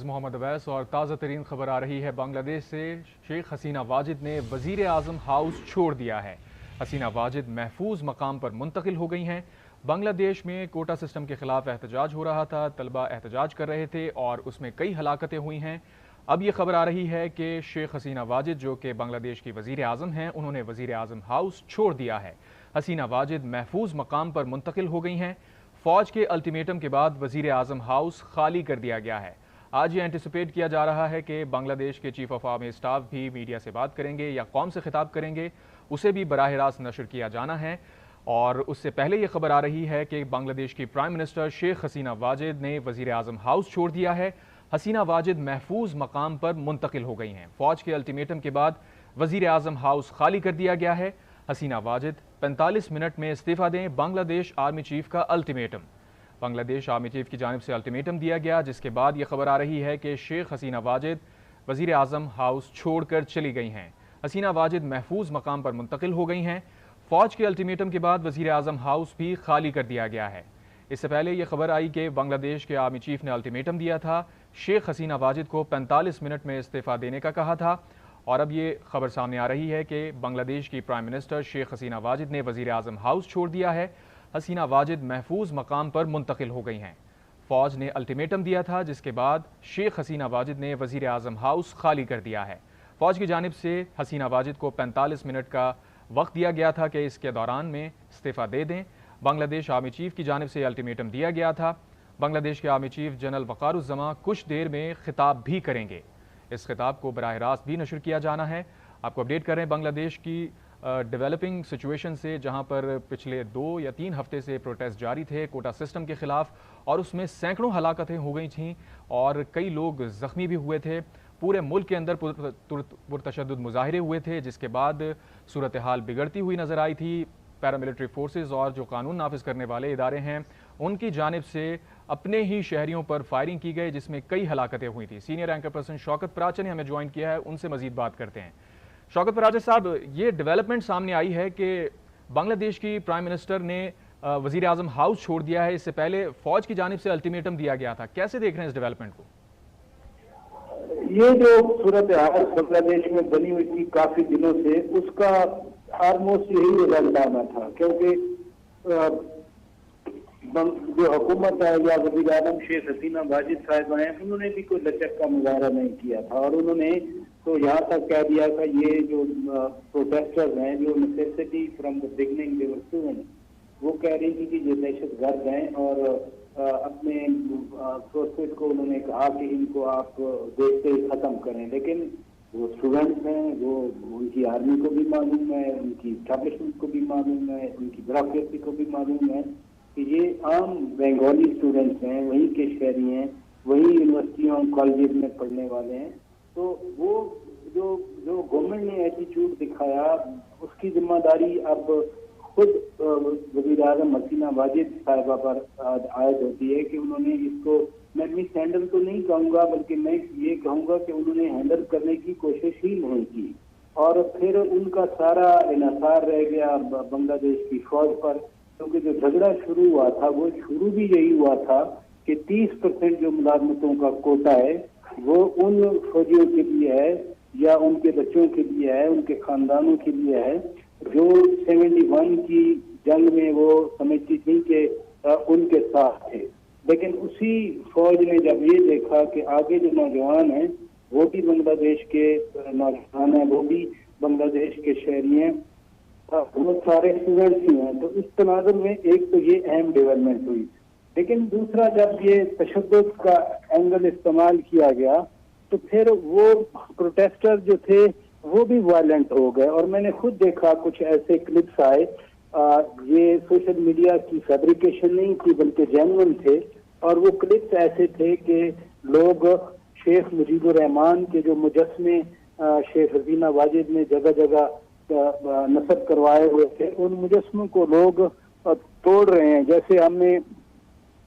मोहम्मद अवैस और ताज़ा तरीन खबर आ रही है बांग्लादेश से। शेख हसीना वाजिद ने वज़ीर आज़म हाउस छोड़ दिया है। हसीना वाजिद महफूज मकाम पर मुंतकिल हो गई हैं। बांग्लादेश में कोटा सिस्टम के खिलाफ एहतजाज हो रहा था, तलबा एहतजाज कर रहे थे और उसमें कई हलाकतें हुई हैं। अब यह खबर आ रही है कि शेख हसीना वाजिद जो कि बांग्लादेश की वज़ीर आज़म हैं, उन्होंने वज़ीर आज़म हाउस छोड़ दिया है। हसीना वाजिद महफूज मकाम पर मुंतकिल हो गई हैं। फ़ौज के अल्टीमेटम के बाद वज़ीर आज़म हाउस खाली कर दिया गया है। आज ये एंटिसिपेट किया जा रहा है कि बांग्लादेश के चीफ ऑफ आर्मी स्टाफ भी मीडिया से बात करेंगे या कौम से खिताब करेंगे, उसे भी बराह रास्त नशर किया जाना है। और उससे पहले ये खबर आ रही है कि बांग्लादेश की प्राइम मिनिस्टर शेख हसीना वाजिद ने वज़ीर आज़म हाउस छोड़ दिया है। हसीना वाजिद महफूज मकाम पर मुंतकिल हो गई हैं। फ़ौज के अल्टीमेटम के बाद वज़ीर आज़म हाउस खाली कर दिया गया है। हसीना वाजिद 45 मिनट में इस्तीफ़ा दें, बांग्लादेश आर्मी चीफ का अल्टीमेटम। बांग्लादेश आर्मी चीफ की जानिब से अल्टीमेटम दिया गया, जिसके बाद यह खबर आ रही है कि शेख हसीना वाजिद वज़ीर आज़म हाउस छोड़कर चली गई हैं। हसीना वाजिद महफूज मकाम पर मुंतकिल हो गई हैं। फ़ौज के अल्टीमेटम के बाद वज़ीर आज़म हाउस भी खाली कर दिया गया है। इससे पहले यह खबर आई कि बांग्लादेश के आर्मी चीफ ने अल्टीमेटम दिया था, शेख हसीना वाजिद को 45 मिनट में इस्तीफ़ा देने का कहा था। और अब ये खबर सामने आ रही है कि बांग्लादेश की प्राइम मिनिस्टर शेख हसीना वाजिद ने वज़ीर आज़म हाउस छोड़ दिया है। हसीना वाजिद महफूज मकाम पर मुंतकिल हो गई हैं। फ़ौज ने अल्टीमेटम दिया था, जिसके बाद शेख हसीना वाजिद ने वज़ीर आज़म हाउस खाली कर दिया है। फ़ौज की जानिब से हसीना वाजिद को 45 मिनट का वक्त दिया गया था कि इसके दौरान में इस्तीफ़ा दे दें। बांग्लादेश आर्मी चीफ की जानिब से अल्टीमेटम दिया गया था। बांग्लादेश के आर्मी चीफ जनरल वक़ारुज़्ज़मा कुछ देर में खिताब भी करेंगे। इस खिताब को बराह रास्त भी नशर किया जाना है। आपको अपडेट कर रहे हैं बांग्लादेश की डेवलपिंग सिचुएशन से, जहां पर पिछले 2 या 3 हफ्ते से प्रोटेस्ट जारी थे कोटा सिस्टम के खिलाफ और उसमें सैकड़ों हलाकतें हो गई थीं और कई लोग ज़ख्मी भी हुए थे। पूरे मुल्क के अंदर पुरतशद्दुद मुजाहरे हुए थे, जिसके बाद सूरत हाल बिगड़ती हुई नज़र आई थी। पैरामिलिट्री फोर्सेज और जो कानून नाफिज करने वाले इदारे हैं, उनकी जानिब से अपने ही शहरियों पर फायरिंग की गई, जिसमें कई हलाकतें हुई थी। Senior anchor person Shaukat Paracha ने हमें ज्वाइन किया है, उनसे मजीद बात करते हैं। शौकत पराचा साहब, ये डेवलपमेंट सामने आई है कि बांग्लादेश की प्राइम मिनिस्टर ने वज़ीर आज़म हाउस छोड़ दिया है। इससे पहले फ़ौज की जानिब से अल्टीमेटम दिया गया था। कैसे देख रहे हैं इस डेवलपमेंट को? ये जो सूरत हाल बांग्लादेश में बनी हुई थी काफी दिनों से, उसका ऑलमोस्ट यही रिजल्ट आना था, क्योंकि जो हुकूमत है या वज़ीर आज़म शेख हसीना वाजिद साहिबा हैं, उन्होंने भी कोई लचक का मुजाहरा नहीं किया था और उन्होंने तो यहाँ तक कह दिया था ये जो प्रोटेस्टर्स हैं, जो necessity from the beginning they were student, वो कह रही थी कि ये दहशतगर्द हैं और अपने फोर्सेस को उन्होंने कहा कि इनको आप देखते ही खत्म करें। लेकिन वो स्टूडेंट्स हैं, वो उनकी आर्मी को भी मालूम है, उनकी एस्टैब्लिशमेंट को भी मालूम है, उनकी ब्यूरोक्रेसी को भी मालूम है कि ये आम बंगाली स्टूडेंट्स हैं, वहीं के शहरी हैं, वहीं यूनिवर्सिटियों कॉलेज में पढ़ने वाले हैं। तो वो जो जो गवर्नमेंट ने एटीट्यूड दिखाया, उसकी जिम्मेदारी अब खुद वज़ीर आज़म हसीना वाजिद साहिबा पर आयद होती है कि उन्होंने इसको, मैं मिस हैंडल तो नहीं कहूँगा, बल्कि मैं ये कहूँगा कि उन्होंने हैंडल करने की कोशिश ही नहीं की और फिर उनका सारा इन्हिसार रह गया बांग्लादेश की फौज पर। क्योंकि जो झगड़ा शुरू हुआ था, वो शुरू भी यही हुआ था कि 30% जो मुलाजमतों का कोटा है वो उन फौजियों के लिए है या उनके बच्चों के लिए है, उनके खानदानों के लिए है जो 71 की जंग में वो समझती थी कि उनके साथ थे। लेकिन उसी फौज ने जब ये देखा कि आगे जो नौजवान हैं वो भी बांग्लादेश के नौजवान हैं, वो भी बांग्लादेश के शहरी हैं, बहुत सारे स्टूडेंट्स ही हैं, तो इस तनाजुर में एक तो ये अहम डेवलपमेंट हुई। लेकिन दूसरा, जब ये तशद्दुद का एंगल इस्तेमाल किया गया तो फिर वो प्रोटेस्टर जो थे वो भी वायलेंट हो गए और मैंने खुद देखा कुछ ऐसे क्लिप्स आए। ये सोशल मीडिया की फैब्रिकेशन नहीं थी बल्कि जेन्युइन थे और वो क्लिप्स ऐसे थे कि लोग शेख मुजीबुर रहमान के जो मुजस्मे शेख हसीना वाजिद ने जगह जगह नस्ब करवाए हुए थे, उन मुजस्मों को लोग तोड़ रहे हैं। जैसे हमने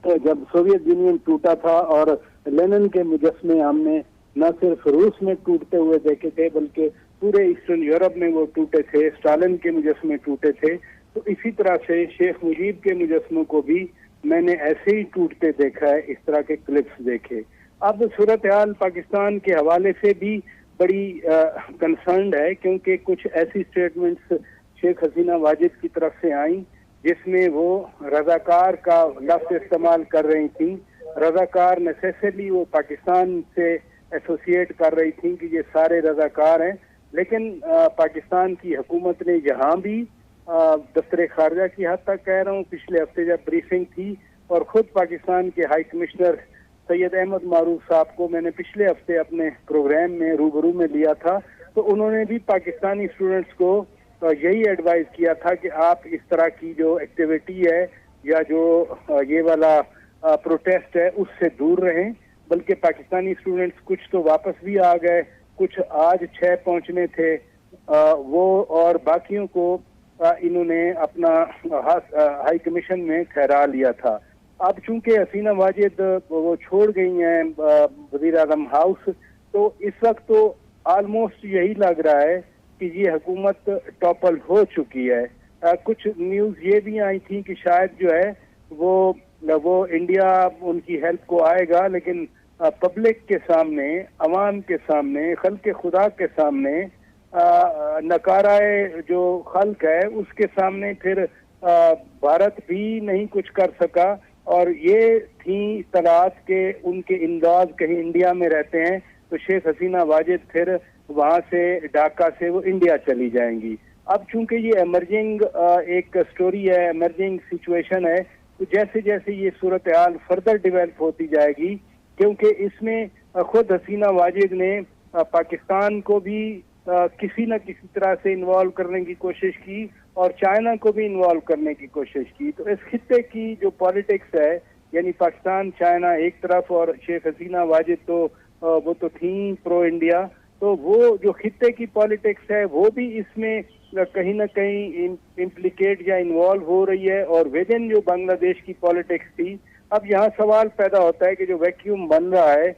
जब सोवियत यूनियन टूटा था और लेनिन के मुजस्मे हमने न सिर्फ रूस में टूटते हुए देखे थे बल्कि पूरे ईस्टर्न यूरोप में वो टूटे थे, स्टालिन के मुजस्मे टूटे थे। तो इसी तरह से शेख मुजीब के मुजस्मों को भी मैंने ऐसे ही टूटते देखा है, इस तरह के क्लिप्स देखे। अब सूरत हाल पाकिस्तान के हवाले से भी बड़ी कंसर्न है, क्योंकि कुछ ऐसी स्टेटमेंट्स शेख हसीना वाजिद की तरफ से आई जिसमें वो रजाकार का लफ्ज इस्तेमाल कर रही थी। रजाकार नेसेसरली वो पाकिस्तान से एसोसिएट कर रही थी कि ये सारे रजाकार हैं, लेकिन पाकिस्तान की हुकूमत ने यहाँ भी दफ्तर खारजा की हद तक कह रहा हूँ, पिछले हफ्ते जब ब्रीफिंग थी और खुद पाकिस्तान के हाई कमिश्नर सैयद अहमद मारूफ साहब को मैंने पिछले हफ्ते अपने प्रोग्राम में रूबरू में लिया था, तो उन्होंने भी पाकिस्तानी स्टूडेंट्स को यही एडवाइस किया था कि आप इस तरह की जो एक्टिविटी है या जो ये वाला प्रोटेस्ट है उससे दूर रहें। बल्कि पाकिस्तानी स्टूडेंट्स कुछ तो वापस भी आ गए, कुछ आज 6 पहुंचने थे वो, और बाकियों को इन्होंने अपना हाई कमीशन में ठहरा लिया था। अब चूंकि हसीना वाजिद वो छोड़ गई हैं वजीर आज़म हाउस, तो इस वक्त तो ऑलमोस्ट यही लग रहा है कि ये हुकूमत टॉपल हो चुकी है। कुछ न्यूज़ ये भी आई थी कि शायद जो है वो इंडिया उनकी हेल्प को आएगा, लेकिन पब्लिक के सामने, अवाम के सामने, खल्क खुदा के सामने, नकाराए जो खल्क है उसके सामने फिर भारत भी नहीं कुछ कर सका। और ये थी तलाश के उनके इंदाज कहीं इंडिया में रहते हैं तो शेख हसीना वाजिद फिर वहां से ढाका से वो इंडिया चली जाएंगी। अब चूंकि ये एमर्जिंग एक स्टोरी है, एमर्जिंग सिचुएशन है, तो जैसे जैसे ये सूरत हाल फर्दर डेवलप होती जाएगी, क्योंकि इसमें खुद हसीना वाजिद ने पाकिस्तान को भी किसी न किसी तरह से इन्वॉल्व करने की कोशिश की और चाइना को भी इन्वॉल्व करने की कोशिश की। तो इस खित्ते की जो पॉलिटिक्स है, यानी पाकिस्तान चाइना एक तरफ और शेख हसीना वाजिद तो वो तो थी प्रो इंडिया, तो वो जो खित्ते की पॉलिटिक्स है वो भी इसमें कहीं ना कहीं इम्प्लिकेट या इन्वॉल्व हो रही है। और विद इन जो बांग्लादेश की पॉलिटिक्स थी, अब यहाँ सवाल पैदा होता है कि जो वैक्यूम बन रहा है,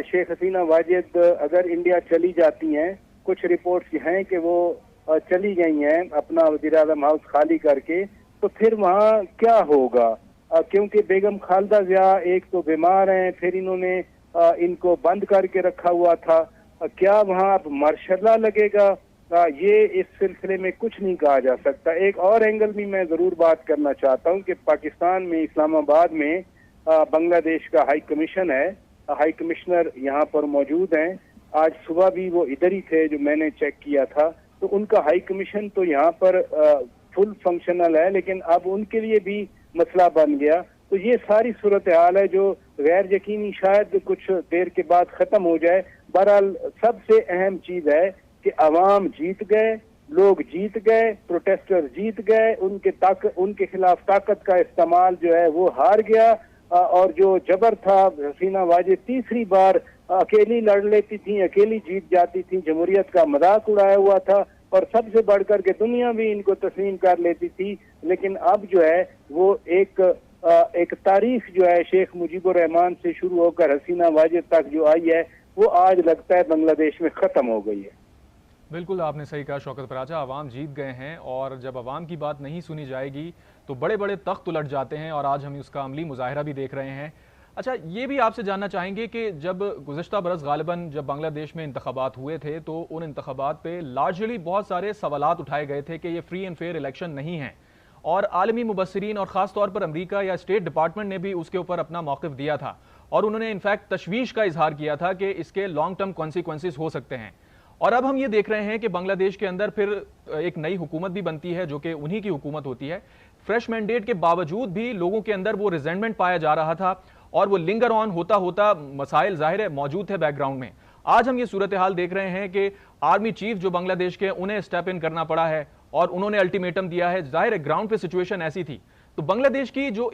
शेख हसीना वाजिद अगर इंडिया चली जाती हैं, कुछ रिपोर्ट्स हैं कि वो चली गई हैं अपना वज़ीर आज़म हाउस खाली करके, तो फिर वहाँ क्या होगा? क्योंकि बेगम खालदा ज़िया एक तो बीमार हैं, फिर इन्होंने इनको बंद करके रखा हुआ था, क्या वहाँ अब मार्शल लगेगा? ये इस सिलसिले में कुछ नहीं कहा जा सकता। एक और एंगल भी मैं ज़रूर बात करना चाहता हूँ कि पाकिस्तान में इस्लामाबाद में बांग्लादेश का हाई कमीशन है, हाई कमिश्नर यहाँ पर मौजूद हैं। आज सुबह भी वो इधर ही थे जो मैंने चेक किया था, तो उनका हाई कमीशन तो यहाँ पर फुल फंक्शनल है, लेकिन अब उनके लिए भी मसला बन गया। तो ये सारी सूरत हाल है जो गैर यकीनी शायद कुछ देर के बाद ख़त्म हो जाए। बहरहाल सबसे अहम चीज़ है कि अवाम जीत गए, लोग जीत गए, प्रोटेस्टर जीत गए, उनके खिलाफ ताकत का इस्तेमाल जो है वो हार गया। और जो जबर था, हसीना वाजिद तीसरी बार अकेली लड़ लेती थी, अकेली जीत जाती थी, जमहूरियत का मजाक उड़ाया हुआ था और सबसे बढ़कर के दुनिया भी इनको तस्लीम कर लेती थी। लेकिन अब जो है वो एक तारीख जो है शेख मुजीबुर रहमान से शुरू होकर हसीना वाजिद तक जो आई है, वो आज लगता है बांग्लादेश में ख़त्म हो गई है। बिल्कुल आपने सही कहा शौकत पराचा, अवाम जीत गए हैं और जब अवाम की बात नहीं सुनी जाएगी तो बड़े बड़े तख्त उलट जाते हैं और आज हम उसका अमली मुजाहिरा भी देख रहे हैं। अच्छा, ये भी आपसे जानना चाहेंगे कि जब गुज़श्ता बरस गालिबन जब बांग्लादेश में इंतखाबात हुए थे तो उन इंतखाबात पे लार्जली बहुत सारे सवालात उठाए गए थे कि ये फ्री एंड फेयर इलेक्शन नहीं है, और आलमी मुबस्सिरीन और ख़ास तौर पर अमेरिका या स्टेट डिपार्टमेंट ने भी उसके ऊपर अपना मौक़िफ़ दिया था और उन्होंने इनफैक्ट तशवीश का इजहार किया था कि इसके लॉन्ग टर्म कॉन्सिक्वेंसेस हो सकते हैं। और अब हम ये देख रहे हैं कि बांग्लादेश के अंदर फिर एक नई हुकूमत भी बनती है जो कि उन्हीं की हुकूमत होती है। फ्रेश मैंडेट के बावजूद भी लोगों के अंदर वो रिजेंटमेंट पाया जा रहा था और वो लिंगर ऑन होता होता मसाइल जाहिर है मौजूद है बैकग्राउंड में। आज हम ये सूरत हाल देख रहे हैं कि आर्मी चीफ जो बांग्लादेश के, उन्हें स्टेप इन करना पड़ा है और उन्होंने अल्टीमेटम दिया है। जाहिर है ग्राउंड पे सिचुएशन ऐसी थी। तो बांग्लादेश की जो